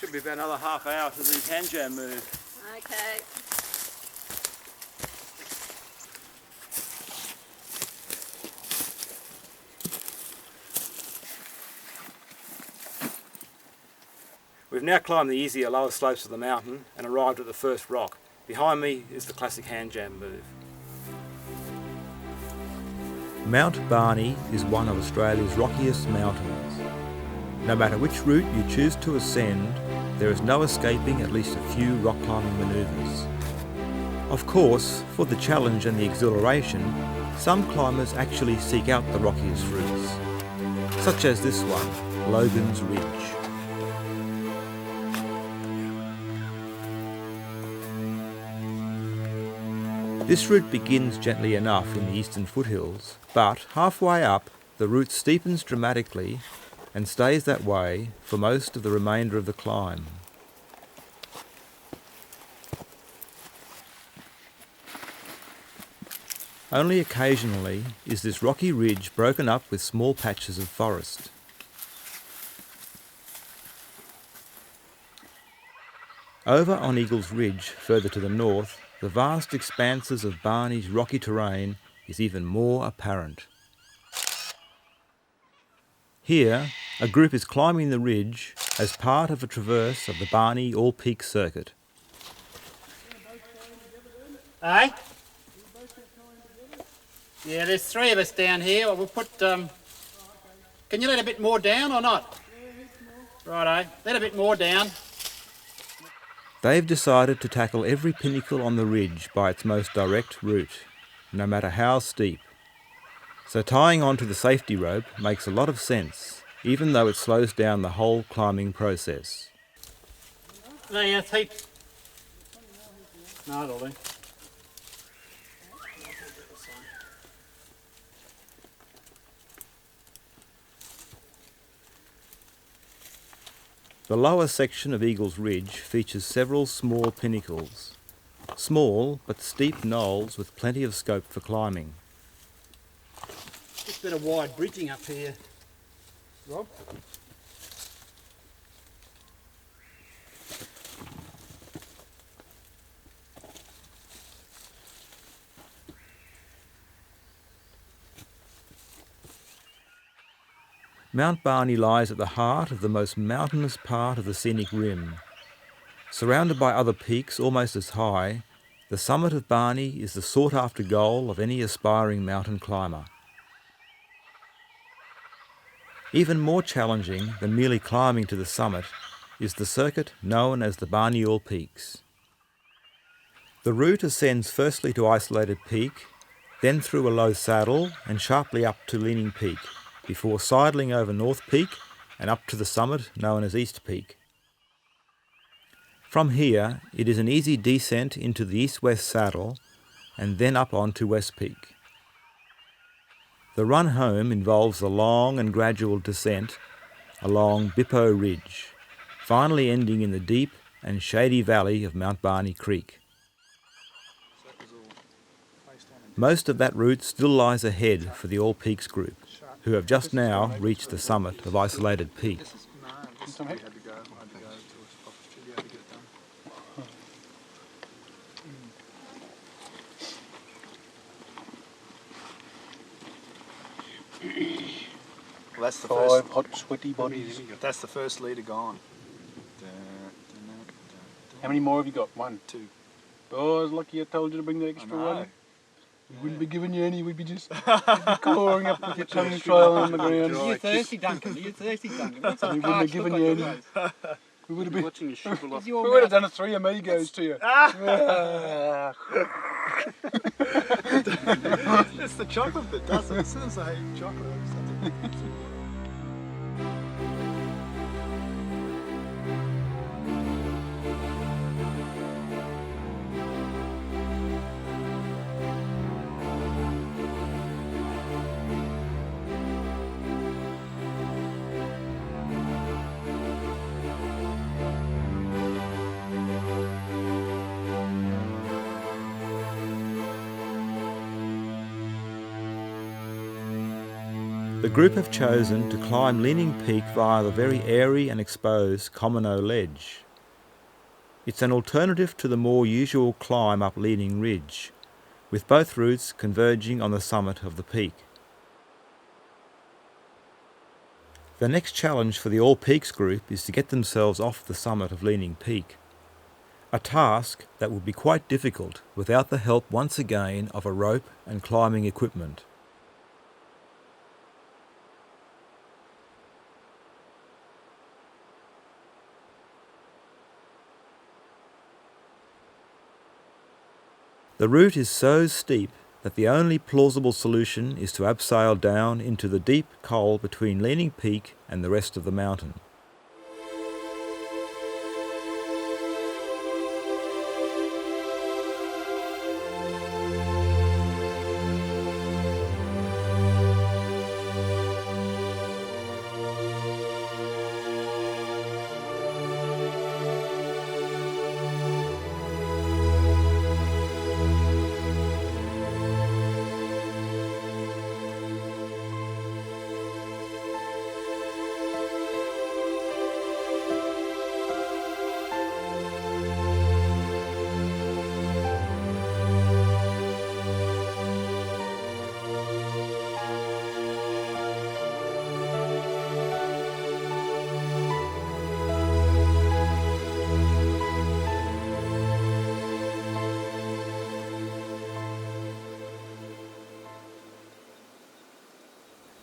Should be about another half hour to the hand jam move. Okay. We've now climbed the easier lower slopes of the mountain and arrived at the first rock. Behind me is the classic hand jam move. Mount Barney is one of Australia's rockiest mountains. No matter which route you choose to ascend, there is no escaping at least a few rock climbing manoeuvres. Of course, for the challenge and the exhilaration, some climbers actually seek out the rockiest routes, such as this one, Logans Ridge. This route begins gently enough in the eastern foothills, but halfway up, the route steepens dramatically and stays that way for most of the remainder of the climb. Only occasionally is this rocky ridge broken up with small patches of forest. Over on Eagles Ridge, further to the north, the vast expanses of Barney's rocky terrain is even more apparent. Here, a group is climbing the ridge as part of a traverse of the Barney All-Peak Circuit. Hey? Yeah, there's three of us down here. We'll put... Can you let a bit more down or not? Righto, let a bit more down. They've decided to tackle every pinnacle on the ridge by its most direct route, no matter how steep. So tying onto the safety rope makes a lot of sense, even though it slows down the whole climbing process. No, yeah, it's heaps. No, it'll do. The lower section of Eagles Ridge features several small pinnacles. Small but steep knolls with plenty of scope for climbing. Just a bit of wide bridging up here, Rob. Mount Barney lies at the heart of the most mountainous part of the scenic rim. Surrounded by other peaks almost as high, the summit of Barney is the sought-after goal of any aspiring mountain climber. Even more challenging than merely climbing to the summit is the circuit known as the Barney All Peaks. The route ascends firstly to Isolated Peak, then through a low saddle and sharply up to Leaning Peak, before sidling over North Peak and up to the summit known as East Peak. From here, it is an easy descent into the east-west saddle and then up onto West Peak. The run home involves a long and gradual descent along Bippo Ridge, finally ending in the deep and shady valley of Mount Barney Creek. Most of that route still lies ahead for the All Peaks group, who have just now reached the summit of Isolated Peak. Well, that's the Five hot, sweaty bodies. That's the first leader gone. How many more have you got? One. 2. Oh, I was lucky I told you to bring the extra I know. one. We wouldn't be giving you any, we'd be just clawing up with your tongue trail on the ground. Are you thirsty, Duncan? Are you thirsty, Duncan? What's We wouldn't have given you any. We would have been. Watching you shrivel off. We would have done a 3 amigos to you. It's the chocolate that does it. As soon as I eat chocolate, I just have to... The group have chosen to climb Leaning Peak via the very airy and exposed Comino Ledge. It's an alternative to the more usual climb up Leaning Ridge, with both routes converging on the summit of the peak. The next challenge for the All Peaks group is to get themselves off the summit of Leaning Peak, a task that would be quite difficult without the help once again of a rope and climbing equipment. The route is so steep that the only plausible solution is to abseil down into the deep col between Leaning Peak and the rest of the mountain.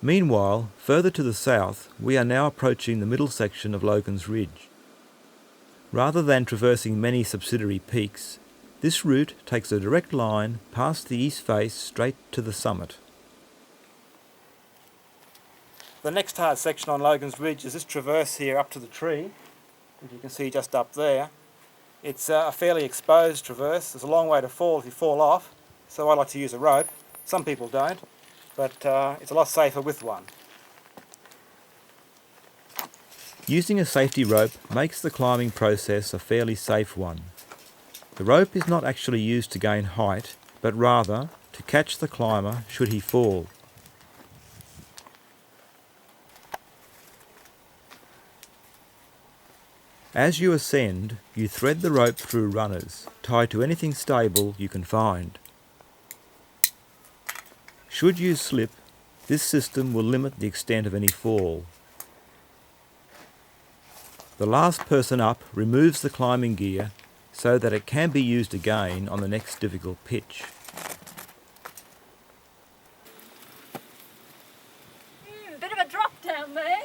Meanwhile, further to the south, we are now approaching the middle section of Logans Ridge. Rather than traversing many subsidiary peaks, this route takes a direct line past the east face straight to the summit. The next hard section on Logans Ridge is this traverse here up to the tree, as you can see just up there. It's a fairly exposed traverse. There's a long way to fall if you fall off, so I like to use a rope. Some people don't, but it's a lot safer with one. Using a safety rope makes the climbing process a fairly safe one. The rope is not actually used to gain height, but rather to catch the climber should he fall. As you ascend, you thread the rope through runners, tied to anything stable you can find. Should you slip, this system will limit the extent of any fall. The last person up removes the climbing gear so that it can be used again on the next difficult pitch. Bit of a drop down there.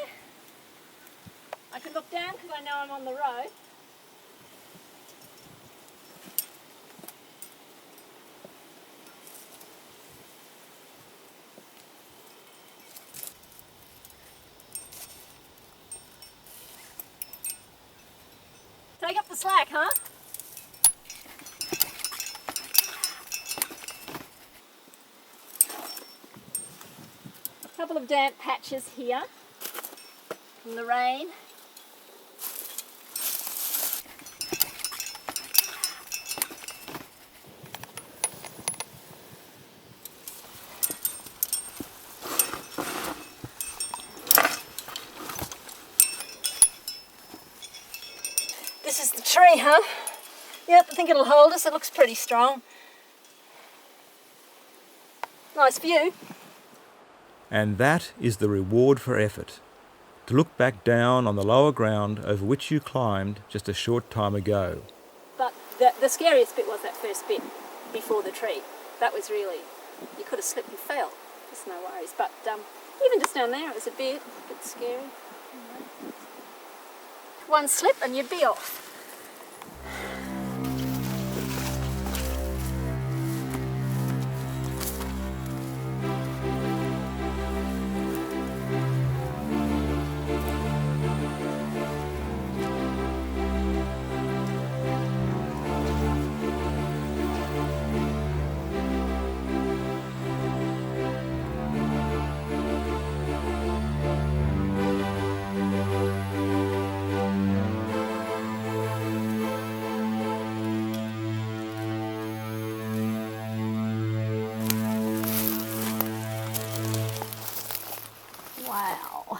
I can look down because I know I'm on the road. Take up the slack, huh? A couple of damp patches here from the rain. tree, huh? Yep, I think it'll hold us. It looks pretty strong. Nice view. And that is the reward for effort. To look back down on the lower ground over which you climbed just a short time ago. But the scariest bit was that first bit before the tree. That was really, you could have slipped and fell. Just no worries. But even just down there, it was a bit scary. One slip and you'd be off. Wow.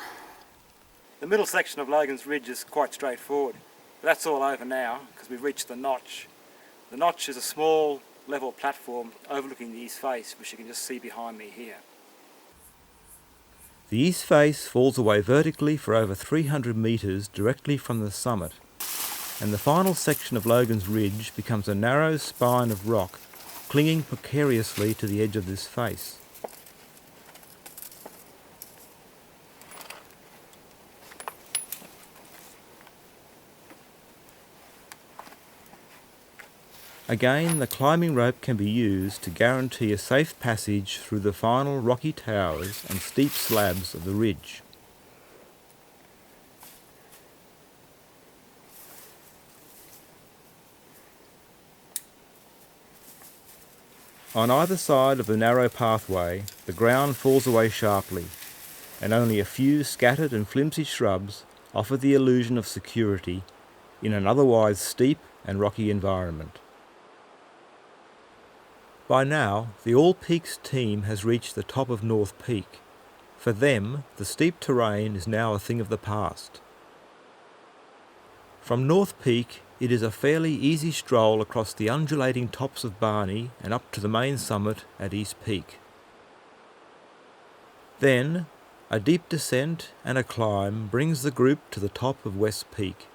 The middle section of Logans Ridge is quite straightforward. But that's all over now because we've reached the notch. The notch is a small level platform overlooking the east face, which you can just see behind me here. The east face falls away vertically for over 300 metres directly from the summit, and the final section of Logans Ridge becomes a narrow spine of rock clinging precariously to the edge of this face. Again, the climbing rope can be used to guarantee a safe passage through the final rocky towers and steep slabs of the ridge. On either side of the narrow pathway, the ground falls away sharply, and only a few scattered and flimsy shrubs offer the illusion of security in an otherwise steep and rocky environment. By now, the All Peaks team has reached the top of North Peak. For them, the steep terrain is now a thing of the past. From North Peak, it is a fairly easy stroll across the undulating tops of Barney and up to the main summit at East Peak. Then, a deep descent and a climb brings the group to the top of West Peak,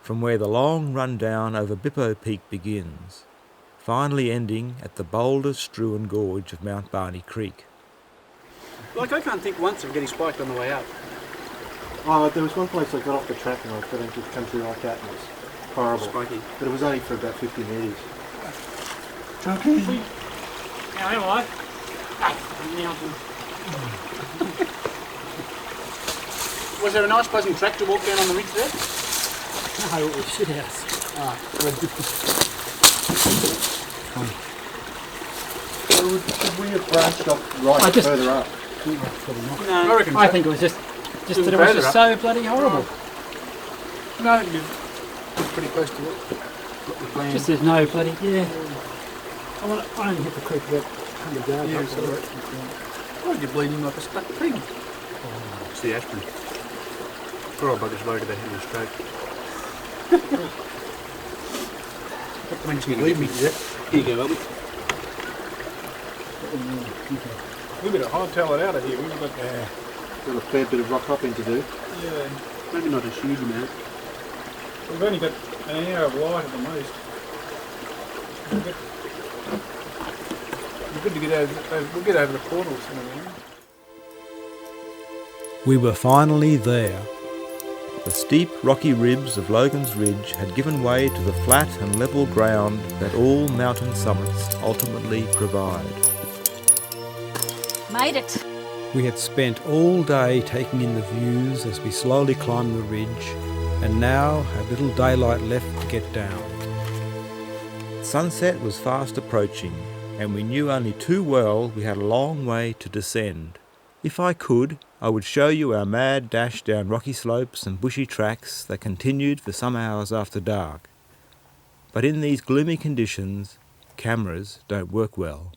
from where the long run down over Bippo Peak begins, finally ending at the boulder-strewn gorge of Mount Barney Creek. Like, I can't think once of getting spiked on the way up. Oh, there was one place I got off the track and I got into country like that and it was horrible. Spiky. But it was only for about 50 metres. Okay. Yeah, am I? Was there a nice pleasant track to walk down on the ridge there? No, it was shit house. Should we have branched off right further up? No, I think it was just that it was just so bloody horrible. No, you're pretty close to it. Just there's no bloody, yeah. I only hit the creek about 100 yards. Yeah, so why are you bleeding like a stuck pig? It's the aspirin. Poor old bugger's worried about hitting a stroke. When you leave me, here you go, Bobby. We better hightail it out of here. We've got a fair bit of rock hopping to do. Yeah, maybe not a huge amount. We've only got an hour of light at the most. We're good to get over. We'll get over the portals somewhere. We were finally there. The steep rocky ribs of Logans Ridge had given way to the flat and level ground that all mountain summits ultimately provide. Made it. We had spent all day taking in the views as we slowly climbed the ridge, and now had little daylight left to get down. Sunset was fast approaching, and we knew only too well we had a long way to descend. If I could, I would show you our mad dash down rocky slopes and bushy tracks that continued for some hours after dark. But in these gloomy conditions, cameras don't work well.